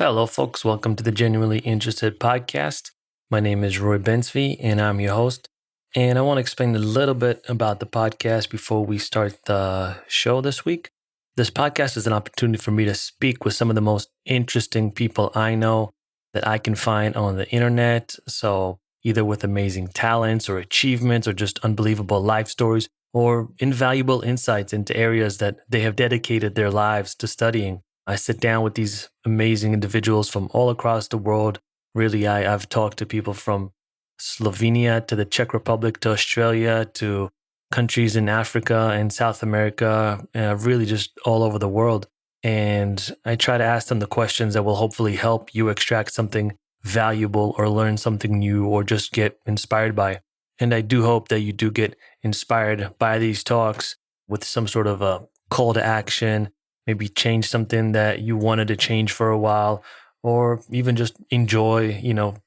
Hello, folks. Welcome to the Genuinely Interested podcast. My name is Roy Bensby, and I'm your host. And I want to explain a little bit about the podcast before we start the show this week. This podcast is an opportunity for me to speak with some of the most interesting people I know that I can find on the internet. So, either with amazing talents or achievements or just unbelievable life stories or invaluable insights into areas that they have dedicated their lives to studying. I sit down with these amazing individuals from all across the world. Really, I've talked to people from Slovenia to the Czech Republic to Australia to countries in Africa and South America, really just all over the world. And I try to ask them the questions that will hopefully help you extract something valuable or learn something new or just get inspired by. And I do hope that you do get inspired by these talks with some sort of a call to action, maybe change something that you wanted to change for a while, or even just enjoy,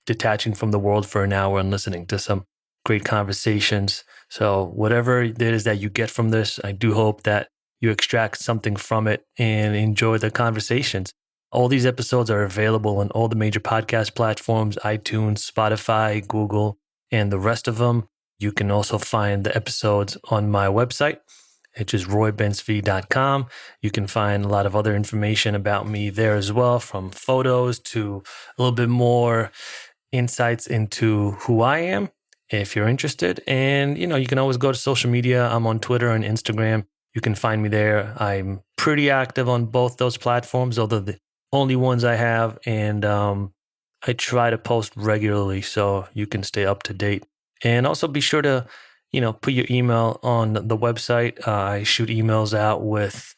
detaching from the world for an hour and listening to some great conversations. So whatever it is that you get from this, I do hope that you extract something from it and enjoy the conversations. All these episodes are available on all the major podcast platforms, iTunes, Spotify, Google, and the rest of them. You can also find the episodes on my website, which is roybensv.com. You can find a lot of other information about me there as well, from photos to a little bit more insights into who I am, if you're interested. And, you can always go to social media. I'm on Twitter and Instagram. You can find me there. I'm pretty active on both those platforms, although the only ones I have. And I try to post regularly so you can stay up to date. And also be sure to put your email on the website. I shoot emails out with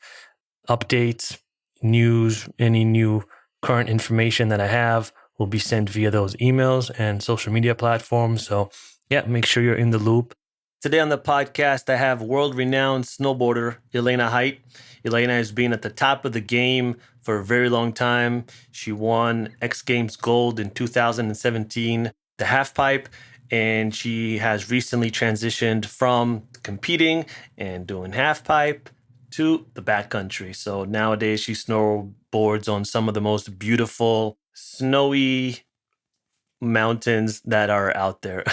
updates, news, any new current information that I have will be sent via those emails and social media platforms. So yeah, make sure you're in the loop. Today on the podcast, I have world-renowned snowboarder Elena Hight. Elena has been at the top of the game for a very long time. She won X Games Gold in 2017, the Halfpipe, and she has recently transitioned from competing and doing Halfpipe to the Backcountry. So nowadays she snowboards on some of the most beautiful, snowy mountains that are out there.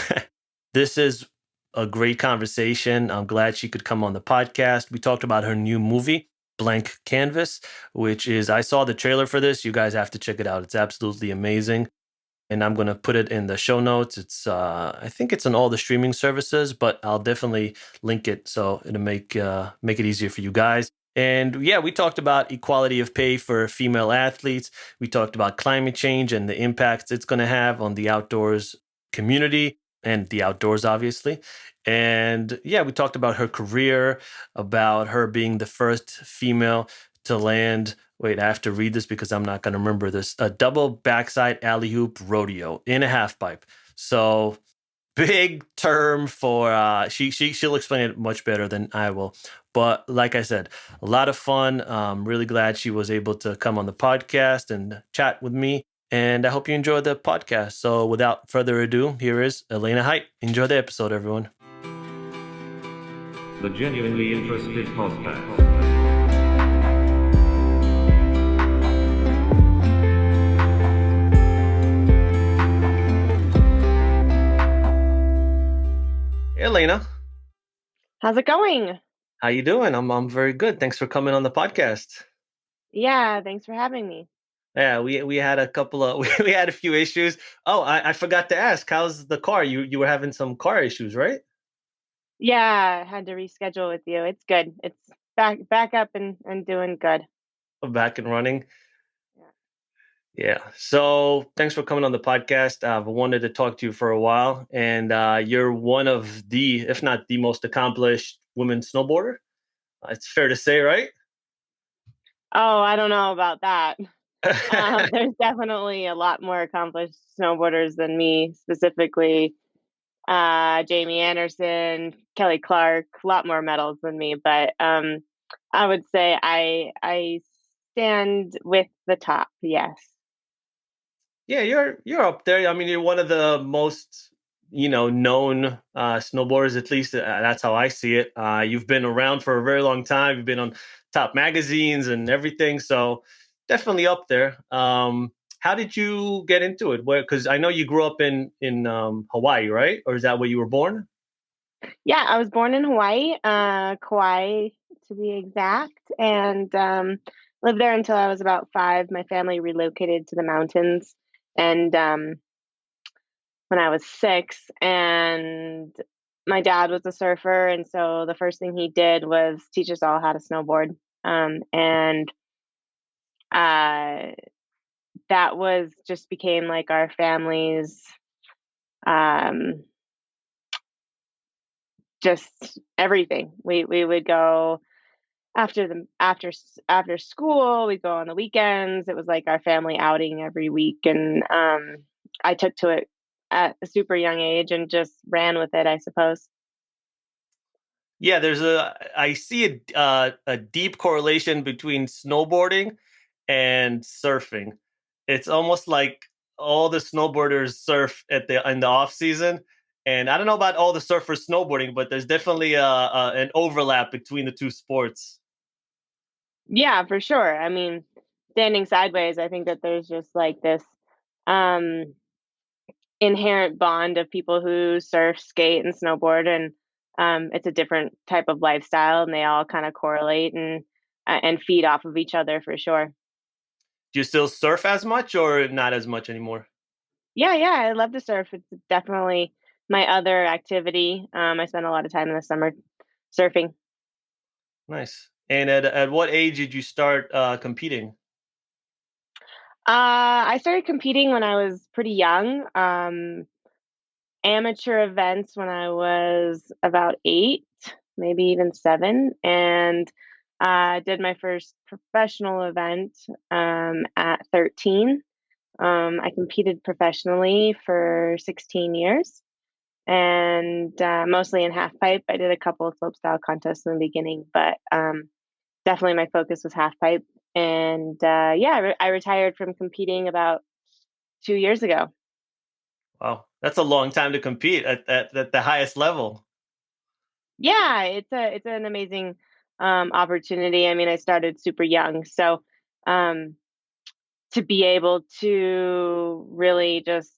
This is a great conversation. I'm glad she could come on the podcast. We talked about her new movie, Blank Canvas, which is, I saw the trailer for this. You guys have to check it out. It's absolutely amazing. And I'm going to put it in the show notes. It's, I think it's on all the streaming services, but I'll definitely link it so it'll make it easier for you guys. And yeah, we talked about equality of pay for female athletes. We talked about climate change and the impacts it's going to have on the outdoors community and the outdoors, obviously. And yeah, we talked about her career, about her being the first female to land. Wait, I have to read this because I'm not going to remember this. A double backside alley-oop rodeo in a halfpipe. So big term for she'll explain it much better than I will. But like I said, a lot of fun. Really glad she was able to come on the podcast and chat with me. And I hope you enjoyed the podcast. So without further ado, here is Elena Hight. Enjoy the episode, everyone. The Genuinely Interested Podcast. Hey, Elena. How's it going? How you doing? I'm very good. Thanks for coming on the podcast. Yeah, thanks for having me. Yeah, we had a couple of we had a few issues. Oh, I forgot to ask, how's the car? You were having some car issues, right? Yeah, I had to reschedule with you. It's good. It's back up and doing good. Back and running. Yeah. Yeah. So thanks for coming on the podcast. I've wanted to talk to you for a while, and you're one of the, if not the most accomplished women snowboarder. It's fair to say, right? Oh, I don't know about that. There's definitely a lot more accomplished snowboarders than me, specifically Jamie Anderson, Kelly Clark, a lot more medals than me. But I would say I stand with the top. Yes. Yeah, you're up there. I mean, you're one of the most known snowboarders. At least that's how I see it. You've been around for a very long time. You've been on top magazines and everything, so definitely up there. how did you get into it? Where, because I know you grew up in Hawaii, right? Or is that where you were born? Yeah, I was born in Hawaii, Kauai to be exact, and lived there until I was about 5. My family relocated to the mountains, and when I was 6, and my dad was a surfer, and so the first thing he did was teach us all how to snowboard. And uh, that was just became like our family's um, just everything. We would go after school. We'd go on the weekends. It was like our family outing every week, and I took to it at a super young age and just ran with it, I suppose. Yeah, I see a deep correlation between snowboarding and surfing. It's almost like all the snowboarders surf at the in the off season, and I don't know about all the surfers snowboarding, but there's definitely an overlap between the two sports. Yeah, for sure. I mean, standing sideways, I think that there's just like this um inherent bond of people who surf, skate, and snowboard, and it's a different type of lifestyle, and they all kind of correlate and feed off of each other for sure. Do you still surf as much or not as much anymore? Yeah, yeah, I love to surf. It's definitely my other activity. I spend a lot of time in the summer surfing. Nice. And at what age did you start competing? I started competing when I was pretty young. Amateur events when I was about 8, maybe even 7, and did my first professional event at 13. I competed professionally for 16 years and mostly in half pipe. I did a couple of slopestyle contests in the beginning, but definitely my focus was half pipe. And yeah, I retired from competing about 2 years ago. Wow, that's a long time to compete at the highest level. Yeah, it's an amazing opportunity. I mean, I started super young, so um, to be able to really just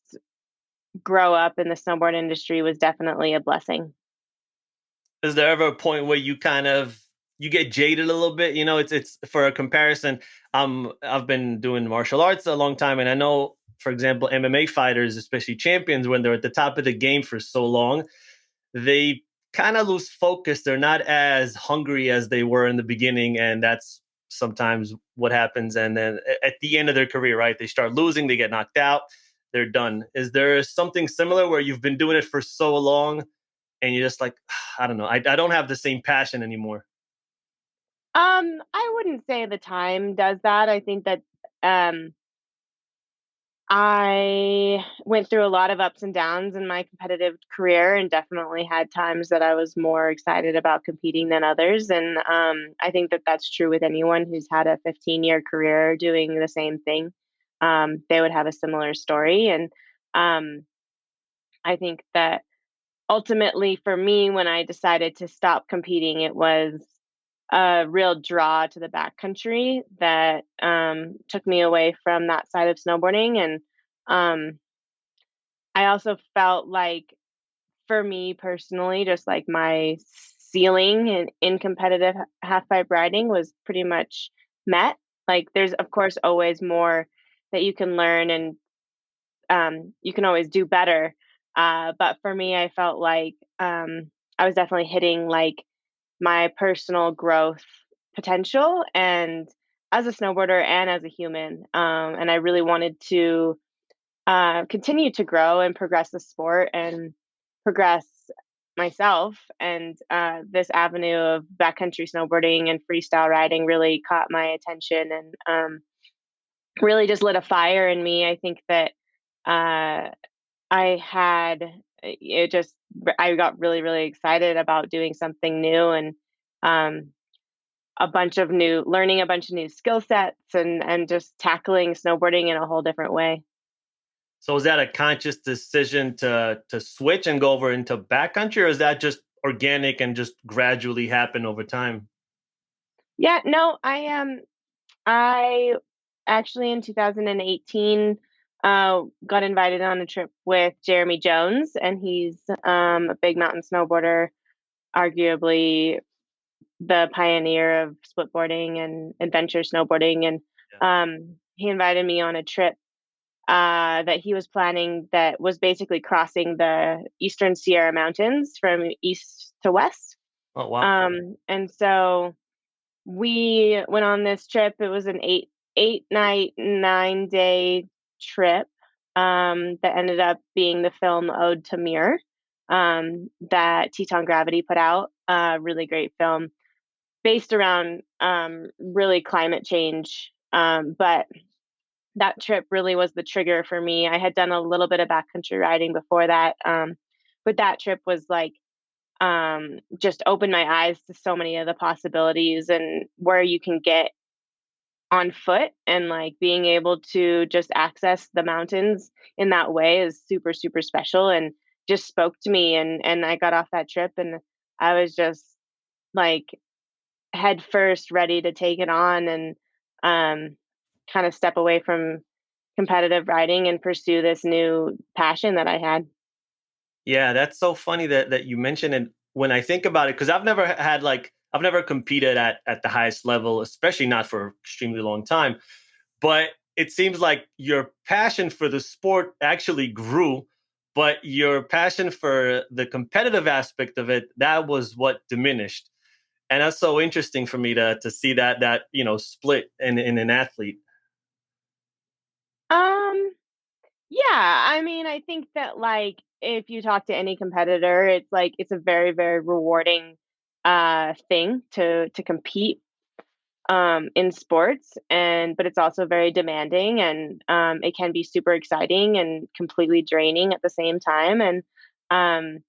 grow up in the snowboard industry was definitely a blessing. Is there ever a point where you kind of you get jaded a little bit? You know, it's for a comparison. I've been doing martial arts a long time, and I know, for example, MMA fighters, especially champions, when they're at the top of the game for so long, they kind of lose focus. They're not as hungry as they were in the beginning, and that's sometimes what happens. And then at the end of their career, right, they start losing, they get knocked out, they're done. Is there something similar where you've been doing it for so long and you're just like, I don't know, I don't have the same passion anymore? I wouldn't say the time does that. I think that um, I went through a lot of ups and downs in my competitive career and definitely had times that I was more excited about competing than others. And I think that that's true with anyone who's had a 15-year career doing the same thing. They would have a similar story. And um, I think that ultimately for me, when I decided to stop competing, it was a real draw to the backcountry that took me away from that side of snowboarding. And um, I also felt like for me personally, just like my ceiling in competitive half pipe riding was pretty much met. Like there's of course always more that you can learn and you can always do better. But for me, I felt like I was definitely hitting like my personal growth potential and as a snowboarder and as a human. And I really wanted to continue to grow and progress the sport and progress myself. And this avenue of backcountry snowboarding and freestyle riding really caught my attention and really just lit a fire in me. I think that uh, I had it just I got really really excited about doing something new and um, a bunch of new skill sets and just tackling snowboarding in a whole different way. So is that a conscious decision to switch and go over into backcountry, or is that just organic and just gradually happen over time? Yeah, no, I actually in 2018, got invited on a trip with Jeremy Jones, and he's a big mountain snowboarder, arguably the pioneer of splitboarding and adventure snowboarding. And Yeah. he invited me on a trip that he was planning that was basically crossing the Eastern Sierra Mountains from east to west. Oh, wow. And so we went on this trip. It was an eight night, 9 day trip that ended up being the film Ode to Mir that Teton Gravity put out. Really great film based around really climate change. But that trip really was the trigger for me. I had done a little bit of backcountry riding before that, but that trip was like just opened my eyes to so many of the possibilities and where you can get on foot, and like being able to just access the mountains in that way is super super special and just spoke to me. And I got off that trip and I was just like head first ready to take it on and kind of step away from competitive riding and pursue this new passion that I had. Yeah, that's so funny that you mentioned it. When I think about it, because I've never had like I've never competed at the highest level, especially not for extremely long time. But it seems like your passion for the sport actually grew, but your passion for the competitive aspect of it, that was what diminished. And that's so interesting for me to see that split in an athlete. Um, yeah, I mean, I think that like if you talk to any competitor, it's like it's a very, very rewarding thing to compete in sports, and but it's also very demanding, and it can be super exciting and completely draining at the same time. And um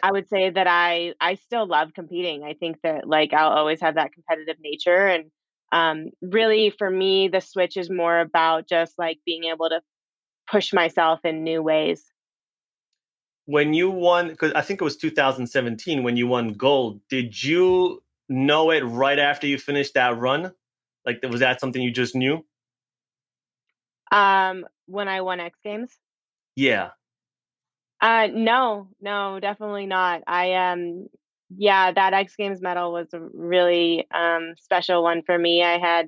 I would say that I still love competing. I think that like I'll always have that competitive nature. And really for me the switch is more about just like being able to push myself in new ways. When you won, because I think it was 2017 when you won gold, did you know it right after you finished that run? Like, was that something you just knew? When I won X Games? Yeah. No, no, definitely not. Yeah, that X Games medal was a really special one for me. I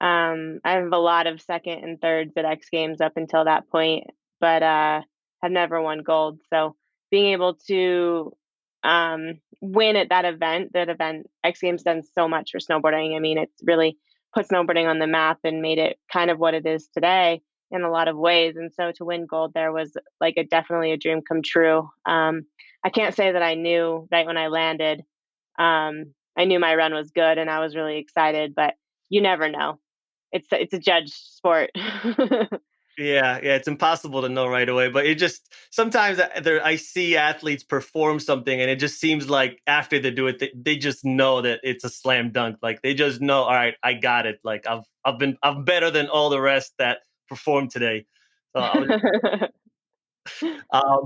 have a lot of second and thirds at X Games up until that point, but have never won gold. So being able to win at that event, X Games done so much for snowboarding. I mean, it's really put snowboarding on the map and made it kind of what it is today in a lot of ways. And so to win gold there was like a definitely a dream come true. I can't say that I knew right when I landed. I knew my run was good and I was really excited, but you never know. It's a judged sport. Yeah, it's impossible to know right away. But it just sometimes I see athletes perform something, and it just seems like after they do it, they just know that it's a slam dunk. Like they just know, all right, I got it. Like I'm better than all the rest that performed today. So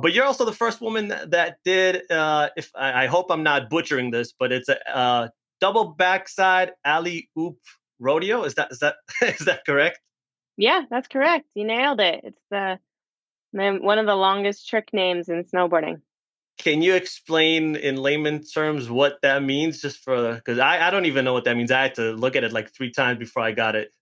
but you're also the first woman that did. If I hope I'm not butchering this, but it's a double backside alley oop rodeo. Is that is that correct? Yeah, that's correct. You nailed it. It's one of the longest trick names in snowboarding. Can you explain in layman terms what that means? Just for because I don't even know what that means. I had to look at it like 3 times before I got it.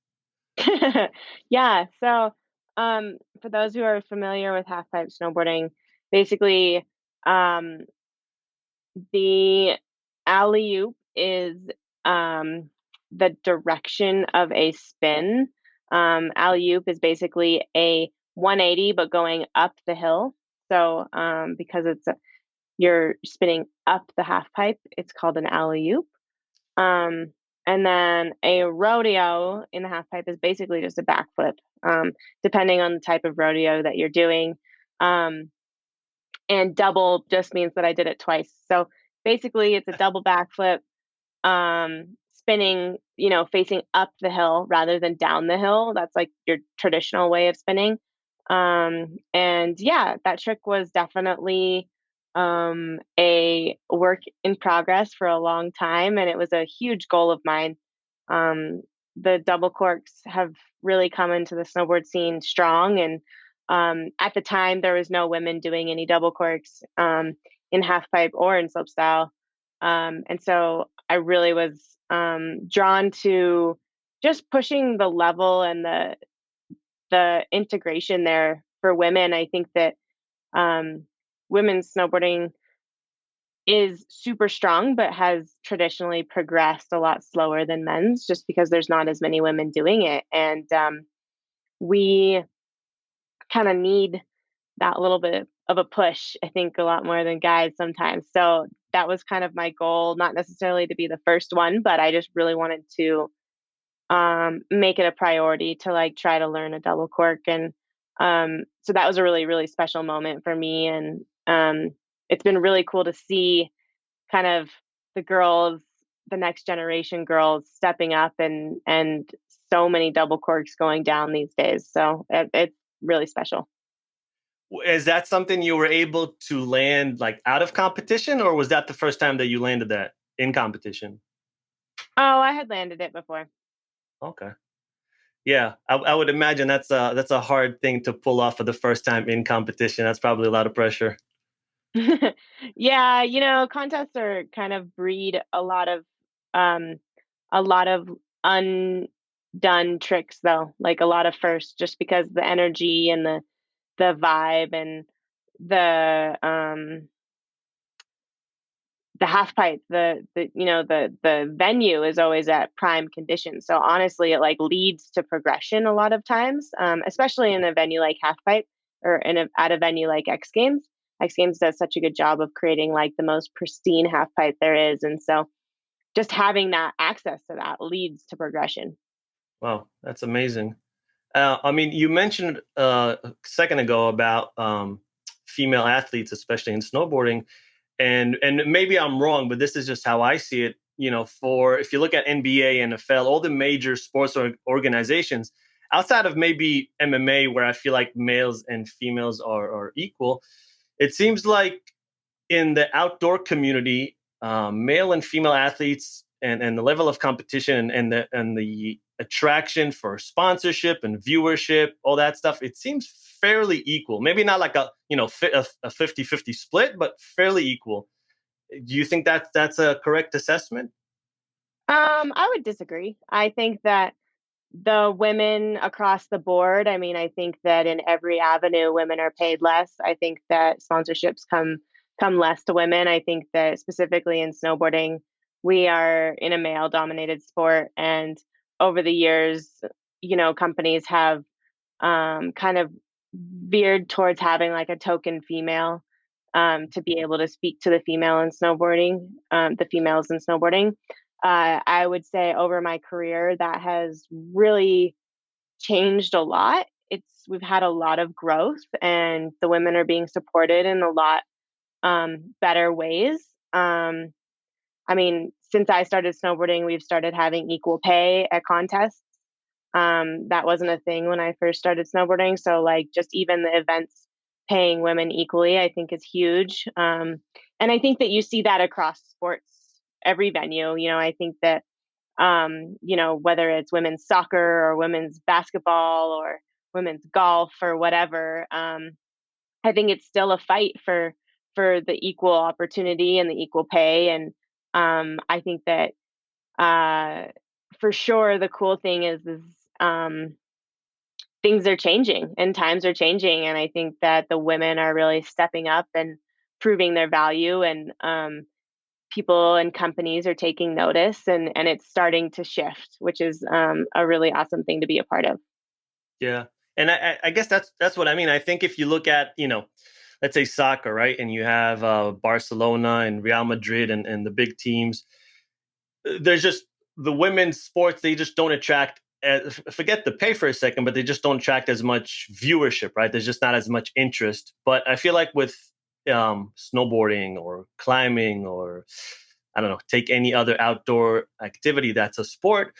Yeah. So, for those who are familiar with half pipe snowboarding, basically, um, the alley oop is um, the direction of a spin. Alley oop is basically a 180, but going up the hill. So, because you're spinning up the half pipe, it's called an alley oop. Um, and then a rodeo in the half pipe is basically just a backflip, depending on the type of rodeo that you're doing. Um, and double just means that I did it twice. So basically, it's a double backflip, spinning, facing up the hill rather than down the hill. That's like your traditional way of spinning. And yeah, that trick was definitely a work in progress for a long time. And it was a huge goal of mine. Um, the double corks have really come into the snowboard scene strong. And at the time, there was no women doing any double corks in half pipe or in slopestyle. And so I really was drawn to just pushing the level and the integration there for women. I think that women's snowboarding is super strong, but has traditionally progressed a lot slower than men's just because there's not as many women doing it. And we kind of need that little bit of a push, I think, a lot more than guys sometimes. So that was kind of my goal, not necessarily to be the first one, but I just really wanted to make it a priority to like try to learn a double cork. And so that was a really, really special moment for me. And it's been really cool to see kind of the girls, the next generation girls stepping up and so many double corks going down these days. So it's really special. Is that something you were able to land like out of competition, or was that the first time that you landed that in competition? Oh, I had landed it before. Okay. Yeah, I would imagine that's a hard thing to pull off for the first time in competition. That's probably a lot of pressure. Yeah, contests are kind of breed um a lot of undone tricks though, like a lot of firsts just because the energy and the vibe and the the half pipe, the venue is always at prime condition. So honestly, it like leads to progression a lot of times, especially in a venue like half pipe or at a venue like X Games. X Games does such a good job of creating like the most pristine half pipe there is, and so just having that access to that leads to progression. Wow, that's amazing. I mean, you mentioned a second ago about female athletes, especially in snowboarding, and maybe I'm wrong, but this is just how I see it. For if you look at NBA, NFL, all the major sports organizations, outside of maybe MMA, where I feel like males and females are equal, it seems like in the outdoor community, male and female athletes and the level of competition and the attraction for sponsorship and viewership, all that stuff, it seems fairly equal. Maybe not like a 50-50 split, but fairly equal. Do you think that's a correct assessment? I would disagree. I think that the women across the board, I mean, I think that in every avenue, women are paid less. I think that sponsorships come less to women. I think that specifically in snowboarding, we are in a male dominated sport, and over the years, companies have kind of veered towards having like a token female to be able to speak to the female in snowboarding, the females in snowboarding. I would say over my career, that has really changed a lot. We've had a lot of growth, and the women are being supported in a lot better ways. I mean, since I started snowboarding, we've started having equal pay at contests. That wasn't a thing when I first started snowboarding. So, like, just even the events paying women equally, I think is huge. And I think that you see that across sports, every venue. I think that, whether it's women's soccer or women's basketball or women's golf or whatever, I think it's still a fight for the equal opportunity and the equal pay. And I think that for sure the cool thing is um, things are changing and times are changing, and I think that the women are really stepping up and proving their value, and people and companies are taking notice, and it's starting to shift, which is a really awesome thing to be a part of. Yeah, and I guess that's what I mean. I think if you look at let's say soccer, right, and you have Barcelona and Real Madrid and the big teams, there's just the women's sports. They just don't attract. Forget the pay for a second, but they just don't attract as much viewership, right? There's just not as much interest. But I feel like with snowboarding or climbing or I don't know, take any other outdoor activity that's a sport.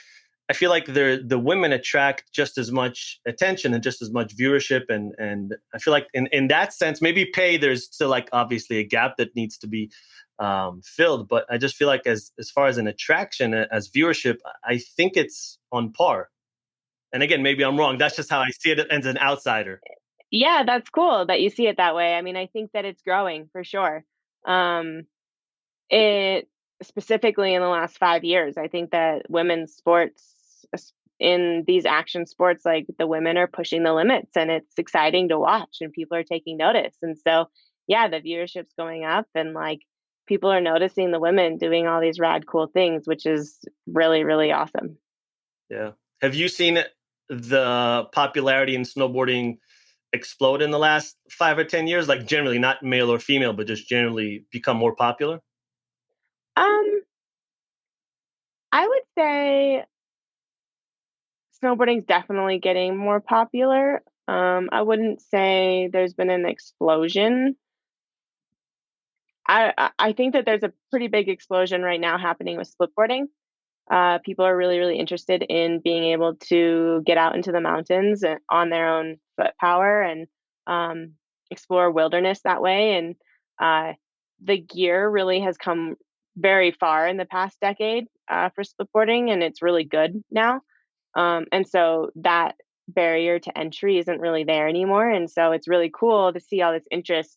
I feel like the women attract just as much attention and just as much viewership, and I feel like in that sense, maybe pay, there's still like obviously a gap that needs to be filled, but I just feel like as far as an attraction, as viewership, I think it's on par. And again, maybe I'm wrong. That's just how I see it as an outsider. Yeah, that's cool that you see it that way. I mean, I think that it's growing for sure. Um, it specifically in the last 5 years, I think that women's sports in these action sports, like the women are pushing the limits, and it's exciting to watch, and people are taking notice. And so, yeah, the viewership's going up, and like people are noticing the women doing all these rad, cool things, which is really, really awesome. Yeah. Have you seen the popularity in snowboarding explode in the last 5 or 10 years? Like generally, not male or female, but just generally become more popular? Um, I would say snowboarding's definitely getting more popular. I wouldn't say there's been an explosion. I think that there's a pretty big explosion right now happening with splitboarding. People are really, really interested in being able to get out into the mountains on their own foot power and um, explore wilderness that way. And uh, the gear really has come very far in the past decade for splitboarding, and it's really good now. And so that barrier to entry isn't really there anymore. And so it's really cool to see all this interest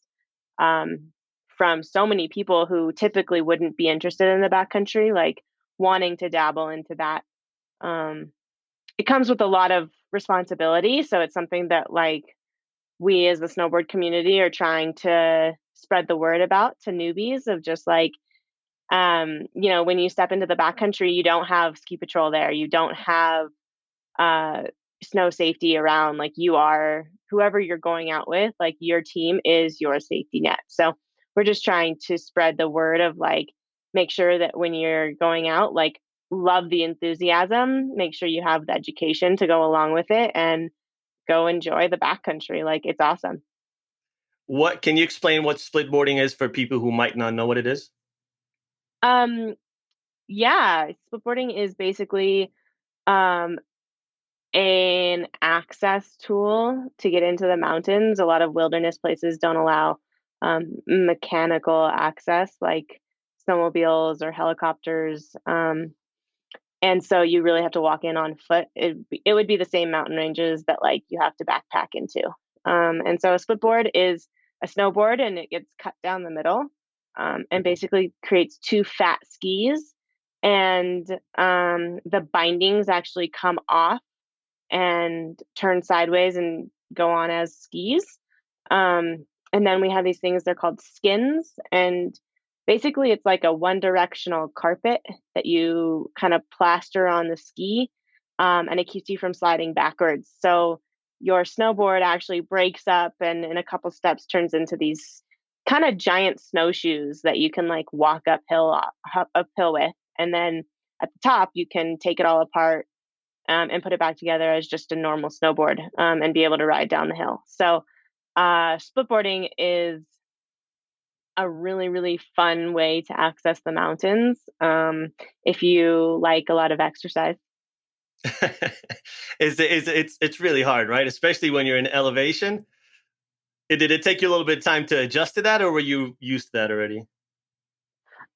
um, from so many people who typically wouldn't be interested in the backcountry, like wanting to dabble into that. Um, it comes with a lot of responsibility. So it's something that like we as the snowboard community are trying to spread the word about to newbies of just like, when you step into the backcountry, you don't have ski patrol there. You don't have uh, snow safety around. Like you are whoever you're going out with, like your team is your safety net. So we're just trying to spread the word of like, make sure that when you're going out, like love the enthusiasm, make sure you have the education to go along with it and go enjoy the backcountry. Like it's awesome. What can you explain what splitboarding is for people who might not know what it is? Um, yeah, splitboarding is basically um, an access tool to get into the mountains. A lot of wilderness places don't allow mechanical access like snowmobiles or helicopters. And so you really have to walk in on foot. It would be the same mountain ranges that like you have to backpack into. And so a splitboard is a snowboard and it gets cut down the middle and basically creates two fat skis. And the bindings actually come off and turn sideways and go on as skis. And then we have these things, they're called skins. And basically, it's like a one directional carpet that you kind of plaster on the ski, and it keeps you from sliding backwards. So your snowboard actually breaks up and in a couple steps turns into these kind of giant snowshoes that you can like walk uphill with. And then at the top, you can take it all apart and put it back together as just a normal snowboard and be able to ride down the hill. So, splitboarding is a really, really fun way to access the mountains if you like a lot of exercise. It's really hard, right? Especially when you're in elevation. Did it take you a little bit of time to adjust to that, or were you used to that already?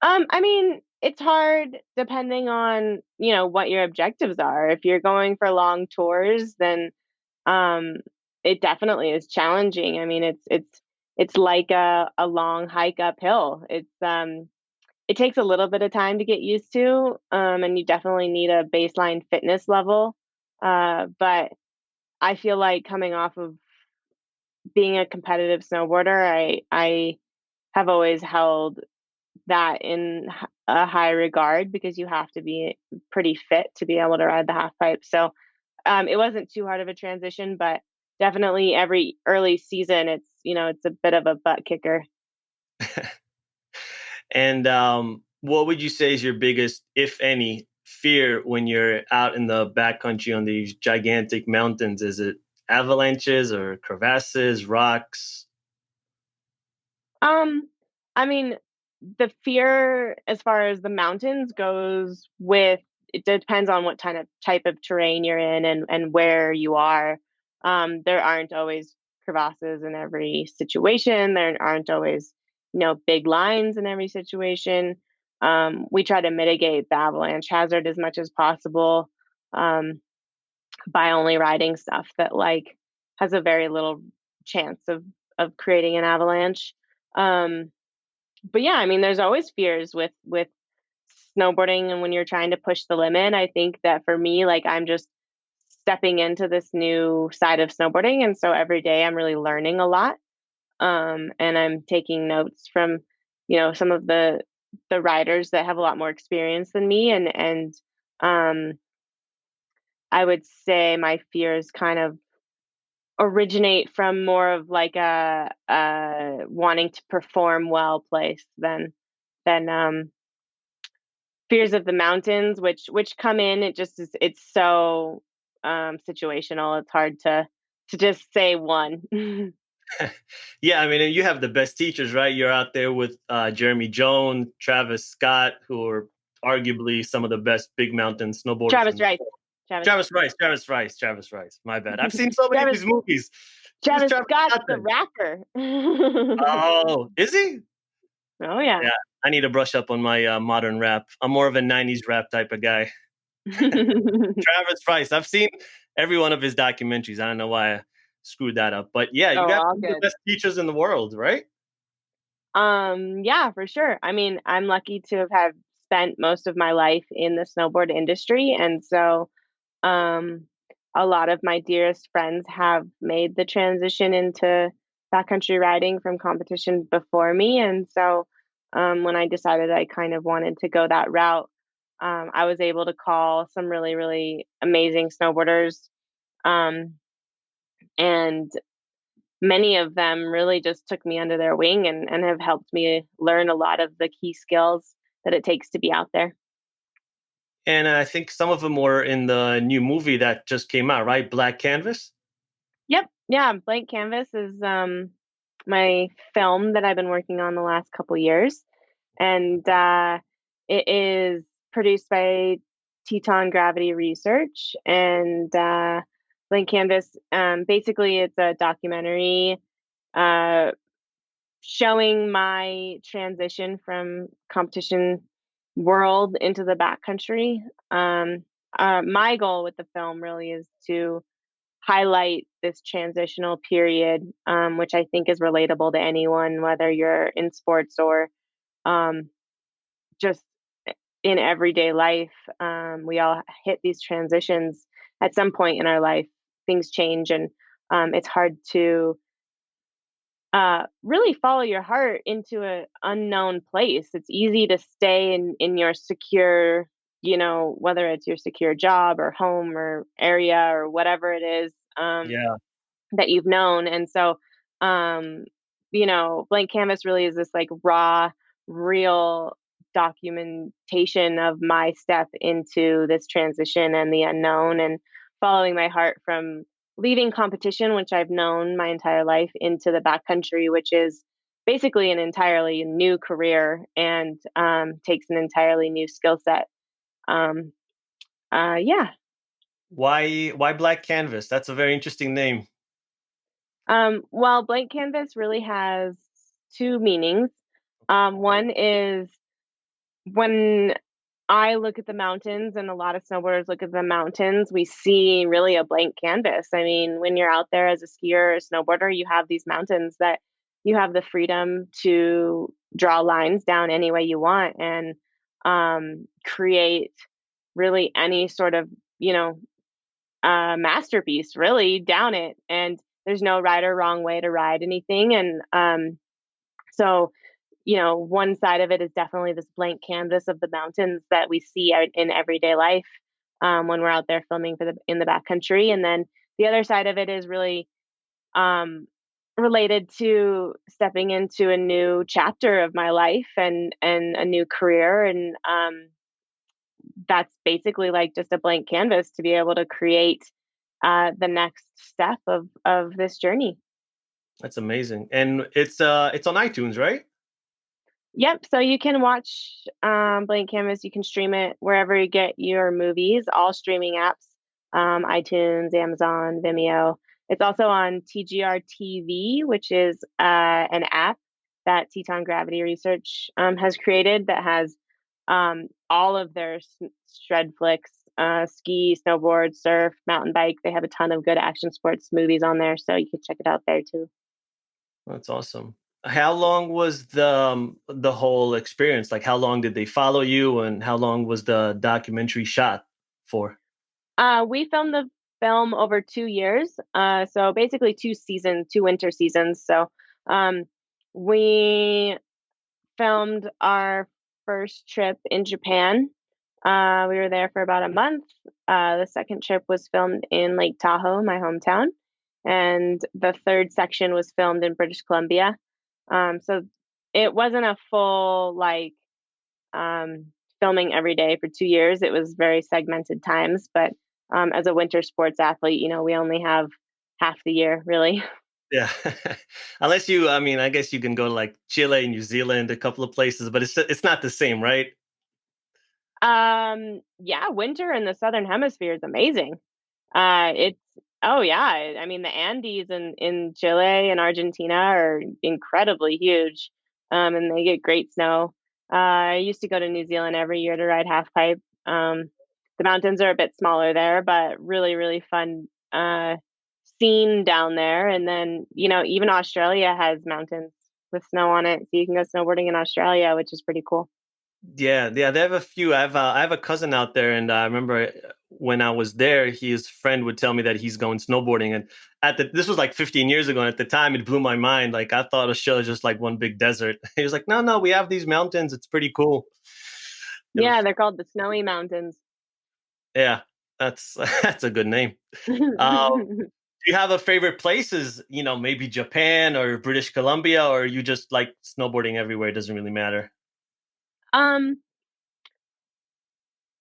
I mean, it's hard depending on what your objectives are. If you're going for long tours, then um, it definitely is challenging. I mean, it's like a long hike uphill. It takes a little bit of time to get used to, and you definitely need a baseline fitness level. But I feel like coming off of being a competitive snowboarder, I have always held that in a high regard because you have to be pretty fit to be able to ride the half pipe. So it wasn't too hard of a transition, but definitely every early season, it's a bit of a butt kicker. And what would you say is your biggest, if any, fear when you're out in the backcountry on these gigantic mountains? Is it avalanches or crevasses, rocks? Um, I mean, the fear as far as the mountains goes with it depends on what type of terrain you're in and where you are. There aren't always crevasses in every situation. There aren't always, big lines in every situation. We try to mitigate the avalanche hazard as much as possible, by only riding stuff that like has a very little chance of creating an avalanche. Um, but yeah, I mean, there's always fears with snowboarding, and when you're trying to push the limit, I think that for me, like I'm just stepping into this new side of snowboarding, and so every day I'm really learning a lot. And I'm taking notes from, some of the riders that have a lot more experience than me, and um, I would say my fears kind of originate from more of like a wanting to perform well place than fears of the mountains, which come in. It just is. It's so situational. It's hard to just say one. Yeah, I mean, you have the best teachers, right? You're out there with Jeremy Jones, Travis Scott, who are arguably some of the best big mountain snowboarders in Travis the Rice. world. Travis. Travis Rice. My bad. I've seen so many of Travis. his movies. Who's Travis Travis Scott's Scott the then? rapper. Oh, is he? Oh yeah. Yeah, I need to brush up on my modern rap. I'm more of a '90s rap type of guy. Travis Rice. I've seen every one of his documentaries. I don't know why I screwed that up, but yeah, you Oh, got all some of the good. best teachers in the world, right? Yeah, for sure. I mean, I'm lucky to have spent most of my life in the snowboard industry, and so um, a lot of my dearest friends have made the transition into backcountry riding from competition before me, and so when I decided I kind of wanted to go that route, I was able to call some really, really amazing snowboarders, um, and many of them really just took me under their wing and have helped me learn a lot of the key skills that it takes to be out there. And I think some of them were in the new movie that just came out, right? Black Canvas. Yep. Yeah. Blank Canvas is my film that I've been working on the last couple years. And it is produced by Teton Gravity Research. And Blank Canvas, basically, it's a documentary uh, showing my transition from competition world into the backcountry. My goal with the film really is to highlight this transitional period, which I think is relatable to anyone, whether you're in sports or um, just in everyday life. We all hit these transitions at some point in our life. Things change, and it's hard to really follow your heart into an unknown place. It's easy to stay in your secure, whether it's your secure job or home or area or whatever it is. Yeah. That you've known. And so, um, Blank Canvas really is this like raw, real documentation of my step into this transition and the unknown and following my heart from leaving competition, which I've known my entire life, into the backcountry, which is basically an entirely new career and takes an entirely new skill set. Um, yeah. Why Black Canvas? That's a very interesting name. Well, blank canvas really has two meanings. One is when I look at the mountains, and a lot of snowboarders look at the mountains, we see really a blank canvas. I mean, when you're out there as a skier or a snowboarder, you have these mountains that you have the freedom to draw lines down any way you want and create really any sort of, you know, masterpiece really down it. And there's no right or wrong way to ride anything. And so, one side of it is definitely this blank canvas of the mountains that we see out in everyday life when we're out there filming in the backcountry. And then the other side of it is really um, related to stepping into a new chapter of my life and a new career. And that's basically like just a blank canvas to be able to create the next step of this journey. That's amazing, and it's on iTunes, right? Yep. So you can watch Blank Canvas. You can stream it wherever you get your movies, all streaming apps, iTunes, Amazon, Vimeo. It's also on TGR TV, which is an app that Teton Gravity Research has created that has all of their shred flicks, ski, snowboard, surf, mountain bike. They have a ton of good action sports movies on there, so you can check it out there too. That's awesome. How long was the whole experience? Like, how long did they follow you, and how long was the documentary shot for? We filmed the film over 2 years. So basically 2 seasons, 2 winter seasons. So um, we filmed our first trip in Japan. We were there for about a month. The second trip was filmed in Lake Tahoe, my hometown. And the third section was filmed in British Columbia. So it wasn't a full, like, filming every day for 2 years. It was very segmented times, but as a winter sports athlete, we only have half the year, really. Yeah, unless you, I mean, I guess you can go to like Chile, New Zealand, a couple of places, but it's not the same, right? Yeah, winter in the southern hemisphere is amazing. It's oh yeah, I mean the Andes in Chile and Argentina are incredibly huge, and they get great snow. I used to go to New Zealand every year to ride half pipe. The mountains are a bit smaller there, but really really fun scene down there. And then even Australia has mountains with snow on it, so you can go snowboarding in Australia, which is pretty cool. Yeah, yeah, they have a few. I have a cousin out there, and I remember when I was there, his friend would tell me that he's going snowboarding, and this was like 15 years ago, and at the time it blew my mind. Like I thought Australia was just like one big desert. He was like, "No, no, we have these mountains. It's pretty cool." It was, Yeah, they're called the Snowy Mountains. yeah, that's that's a good name. Uh, do you have a favorite places? Maybe Japan or British Columbia, or you just like snowboarding everywhere? It doesn't really matter. um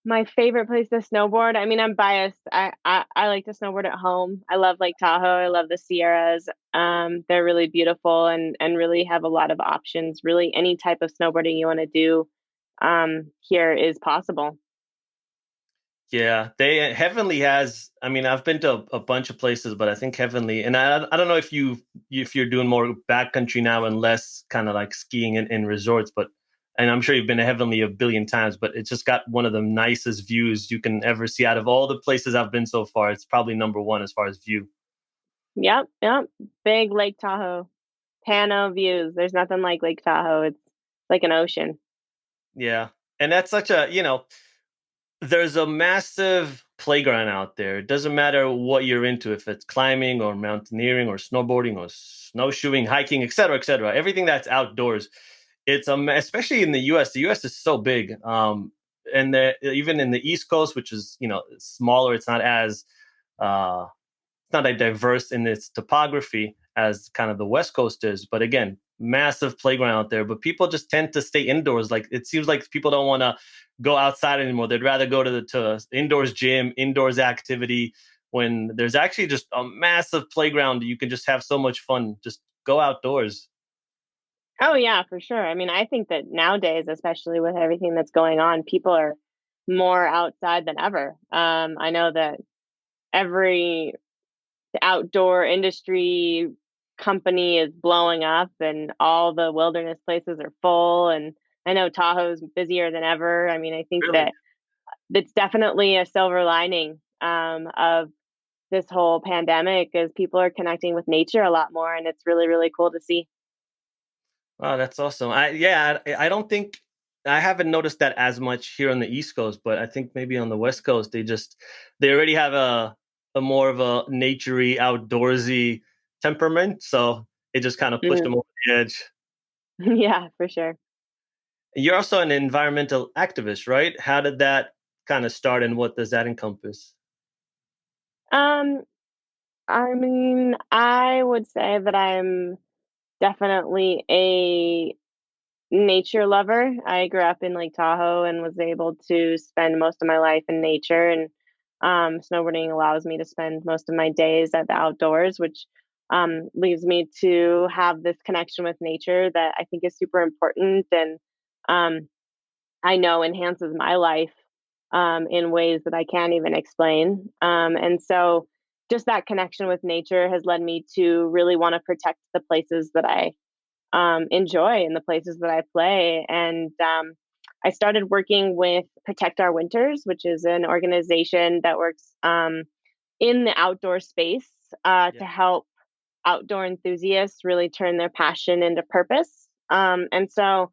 My favorite place to snowboard, I mean, I'm biased. I like to snowboard at home. I love Lake Tahoe. I love the Sierras. They're really beautiful and really have a lot of options. Really, any type of snowboarding you want to do, here is possible. Yeah, they Heavenly has. I mean, I've been to a bunch of places, but I think Heavenly, and I don't know if you're doing more backcountry now and less kind of like skiing in resorts, but and I'm sure you've been to Heavenly a billion times, but it's just got one of the nicest views you can ever see out of all the places I've been so far. It's probably number one as far as view. Yep, yep. Big Lake Tahoe, Pano views. There's nothing like Lake Tahoe. It's like an ocean. Yeah, and that's such a there's a massive playground out there. It doesn't matter what you're into, if it's climbing or mountaineering or snowboarding or snowshoeing, hiking, etc., etc. Everything that's outdoors. It's especially in the U.S. The U.S. is so big, and even in the East Coast, which is smaller. It's not as uh, it's not as diverse in its topography as kind of the West Coast is. But again, massive playground out there. But people just tend to stay indoors. Like it seems like people don't want to go outside anymore. They'd rather go to the indoors gym, indoors activity. When there's actually just a massive playground, you can just have so much fun. Just go outdoors. Oh yeah, for sure. I mean, I think that nowadays, especially with everything that's going on, people are more outside than ever. I know that every outdoor industry company is blowing up and all the wilderness places are full, and I know Tahoe's busier than ever. I mean, I think Really? that it's definitely a silver lining of this whole pandemic is people are connecting with nature a lot more, and it's really really cool to see. Wow, that's awesome. I don't think I haven't noticed that as much here on the East Coast, but I think maybe on the West Coast they already have a more of a naturey, outdoorsy temperament, so it just kind of pushed them Mm. over the edge. Yeah, for sure. You're also an environmental activist, right? How did that kind of start, and what does that encompass? um I mean, I would say that I'm definitely a nature lover. I grew up in Lake Tahoe and was able to spend most of my life in nature, and snowboarding allows me to spend most of my days at the outdoors, which leaves me to have this connection with nature that I think is super important. And um, I know enhances my life in ways that I can't even explain. And so just that connection with nature has led me to really want to protect the places that I enjoy and the places that I play. And I started working with Protect Our Winters, which is an organization that works in the outdoor space Yeah. to help outdoor enthusiasts really turn their passion into purpose. And so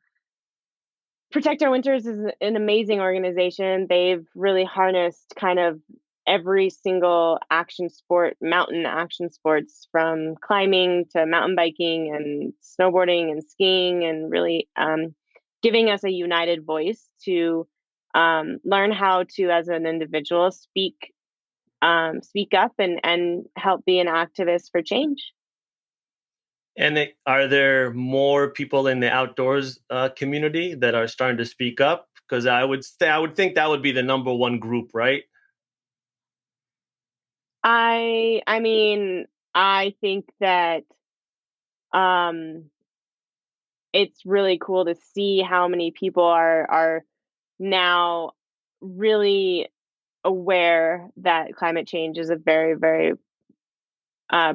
Protect Our Winters is an amazing organization. They've really harnessed kind of every single action sport, mountain action sports, from climbing to mountain biking and snowboarding and skiing, and really giving us a united voice to learn how to, as an individual, speak up and help be an activist for change. And are there more people in the outdoors community that are starting to speak up? Because I would think that would be the number one group, right? I mean, I think that um it's really cool to see how many people are now really aware that climate change is a very, very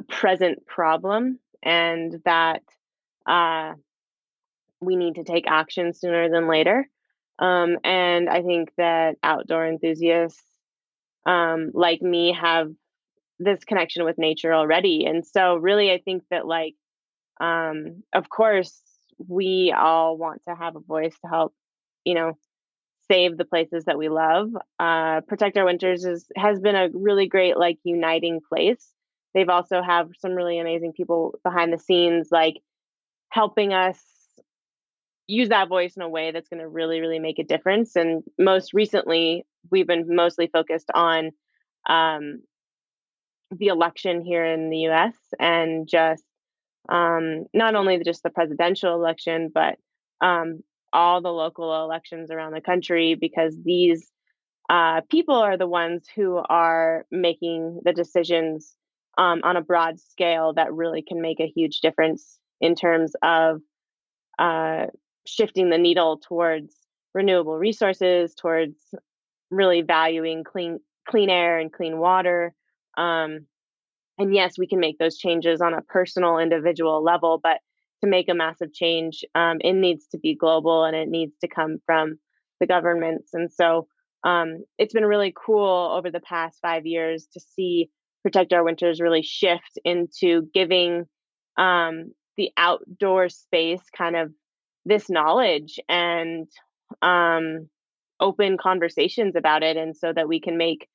present problem, and that uh, we need to take action sooner than later. And I think that outdoor enthusiasts like me have this connection with nature already. And so, really, I think that, like, of course, we all want to have a voice to help, you know, save the places that we love. Protect Our Winters has been a really great, like, uniting place. They've also have some really amazing people behind the scenes, like, helping us use that voice in a way that's going to really, really make a difference. And most recently, we've been mostly focused on um, the election here in the U.S. and just not only just the presidential election, but um, all the local elections around the country, because these people are the ones who are making the decisions on a broad scale that really can make a huge difference in terms of uh, shifting the needle towards renewable resources, towards really valuing clean air and clean water. Um, and yes, we can make those changes on a personal, individual level, but to make a massive change, it needs to be global and it needs to come from the governments. And so it's been really cool over the past 5 years to see Protect Our Winters really shift into giving the outdoor space kind of this knowledge and um, open conversations about it. And so that we can make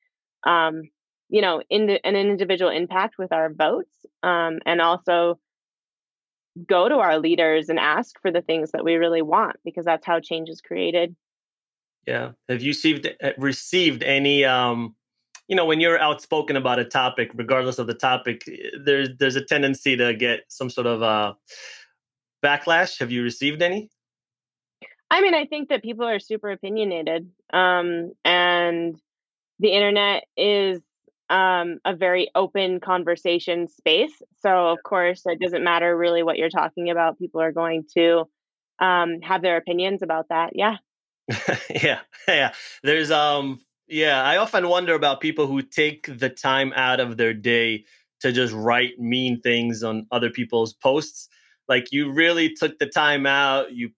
um, an individual impact with our votes, and also go to our leaders and ask for the things that we really want, because that's how change is created. Yeah. Have you received any when you're outspoken about a topic, regardless of the topic, there's a tendency to get some sort of backlash. Have you received any? I mean, I think that people are super opinionated, and the internet is a very open conversation space. So, of course, it doesn't matter really what you're talking about. People are going to have their opinions about that. Yeah. Yeah, yeah. There's yeah, I often wonder about people who take the time out of their day to just write mean things on other people's posts. Like, you really took the time out, you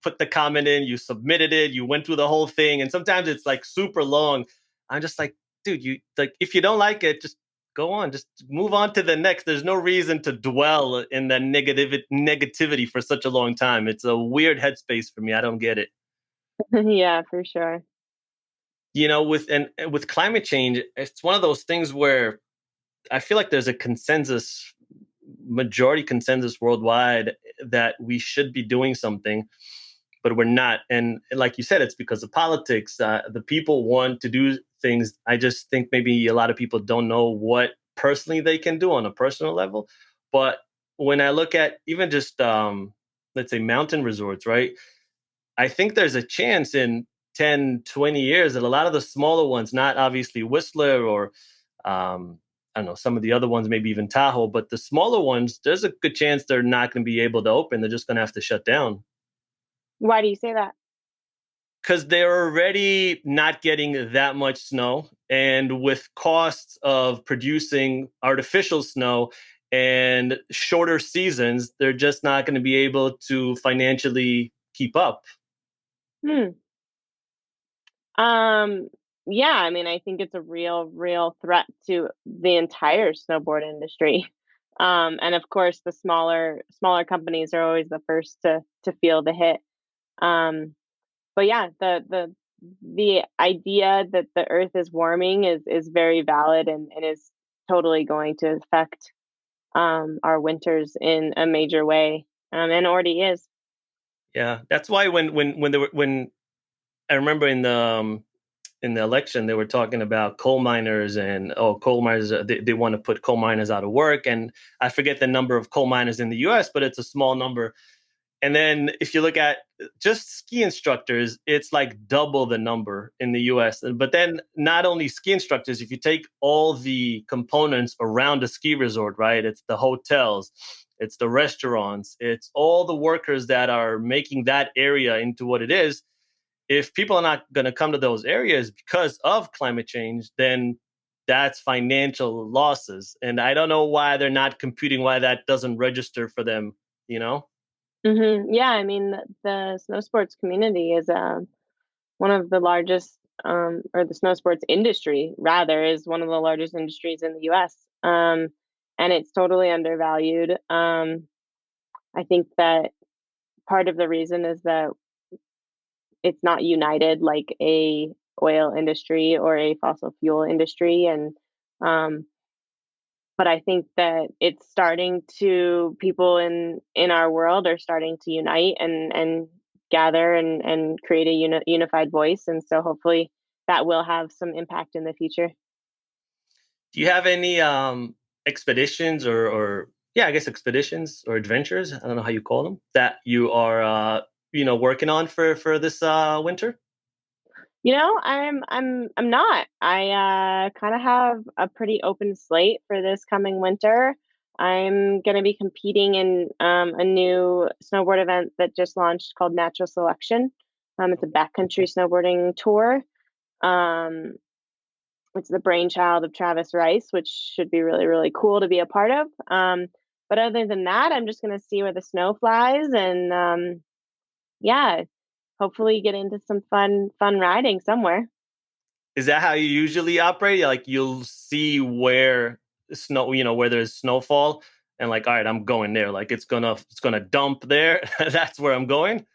put the comment in, you submitted it, you went through the whole thing, and sometimes it's like super long. I'm just like, dude, you like, if you don't like it, just go on, just move on to the next. There's no reason to dwell in that negativity for such a long time. It's a weird headspace for me. I don't get it. Yeah, for sure. With climate change, it's one of those things where I feel like there's a majority consensus worldwide that we should be doing something, but we're not. And like you said, it's because of politics. The people want to do things. I just think maybe a lot of people don't know what personally they can do on a personal level. But when I look at even just let's say mountain resorts, right? I think there's a chance in 10, 20 years that a lot of the smaller ones, not obviously Whistler or I don't know, some of the other ones, maybe even Tahoe, but the smaller ones, there's a good chance they're not going to be able to open. They're just going to have to shut down. Why do you say that? because they're already not getting that much snow. And with costs of producing artificial snow and shorter seasons, they're just not going to be able to financially keep up. Hmm. Um, yeah, I mean, I think it's a real threat to the entire snowboard industry. And of course, the smaller companies are always the first to feel the hit. Um, but yeah, the idea that the Earth is warming is very valid and is totally going to affect our winters in a major way, and already is. Yeah, that's why when I remember in the election, they were talking about coal miners and coal miners they want to put coal miners out of work. And I forget the number of coal miners in the U.S., but it's a small number. And then if you look at just ski instructors, it's like double the number in the US. But then not only ski instructors, if you take all the components around a ski resort, right? It's the hotels, it's the restaurants, it's all the workers that are making that area into what it is. If people are not going to come to those areas because of climate change, then that's financial losses. And I don't know why they're not computing, why that doesn't register for them, you know? Yeah, I mean, the snow sports community is one of the largest, or the snow sports industry, rather, is one of the largest industries in the US. And it's totally undervalued. I think that part of the reason is that it's not united like a oil industry or a fossil fuel industry. And um, but I think that it's starting to people in our world are starting to unite and gather and create a unified voice, and so hopefully that will have some impact in the future. Do you have any expeditions or yeah, I guess expeditions or adventures? I don't know how you call them that you are working on for this winter. I'm not. I kind of have a pretty open slate for this coming winter. I'm going to be competing in a new snowboard event that just launched called Natural Selection. It's a backcountry snowboarding tour. Um, it's the brainchild of Travis Rice, which should be really cool to be a part of. But other than that, I'm just going to see where the snow flies and yeah, hopefully get into some fun riding somewhere. Is that how you usually operate? Like you'll see where snow, where there's snowfall, and like, all right, I'm going there. Like it's gonna dump there. That's where I'm going.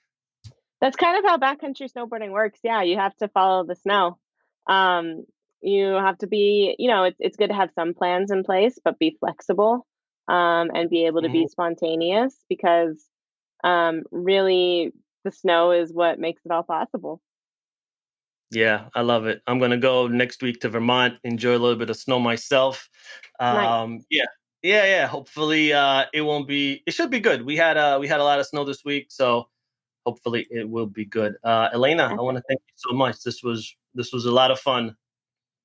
That's kind of how backcountry snowboarding works. Yeah, you have to follow the snow. Um, you have to be, it's good to have some plans in place, but be flexible, and be able to be Mhm. spontaneous because really the snow is what makes it all possible. Yeah, I love it. I'm gonna go next week to Vermont, enjoy a little bit of snow myself. Nice. Yeah, yeah. Hopefully, it won't be. It should be good. We had a lot of snow this week, so hopefully it will be good. Elena, I want to thank you so much. This was a lot of fun.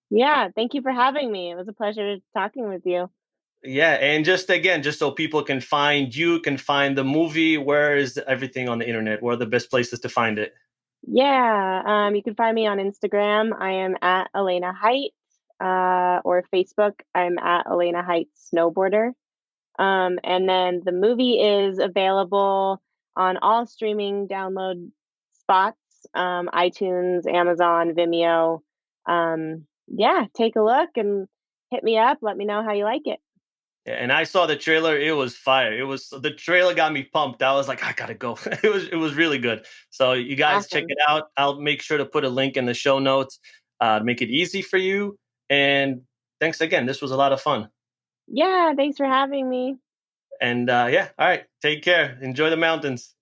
Yeah, thank you for having me. It was a pleasure talking with you. Yeah, and just again, just so people can find you, can find the movie. Where is everything on the internet? Where are the best places to find it? Yeah, you can find me on Instagram. I am at Elena Hight, or Facebook. I'm at Elena Hight Snowboarder. And then the movie is available on all streaming download spots, iTunes, Amazon, Vimeo. Yeah, take a look and hit me up. Let me know how you like it. Yeah, and I saw the trailer. It was fire. It was the trailer got me pumped. I was like, I gotta go. It was really good. So you guys check Awesome. it out. I'll make sure to put a link in the show notes. Make it easy for you. And thanks again. This was a lot of fun. Yeah, thanks for having me. And yeah, all right. Take care. Enjoy the mountains.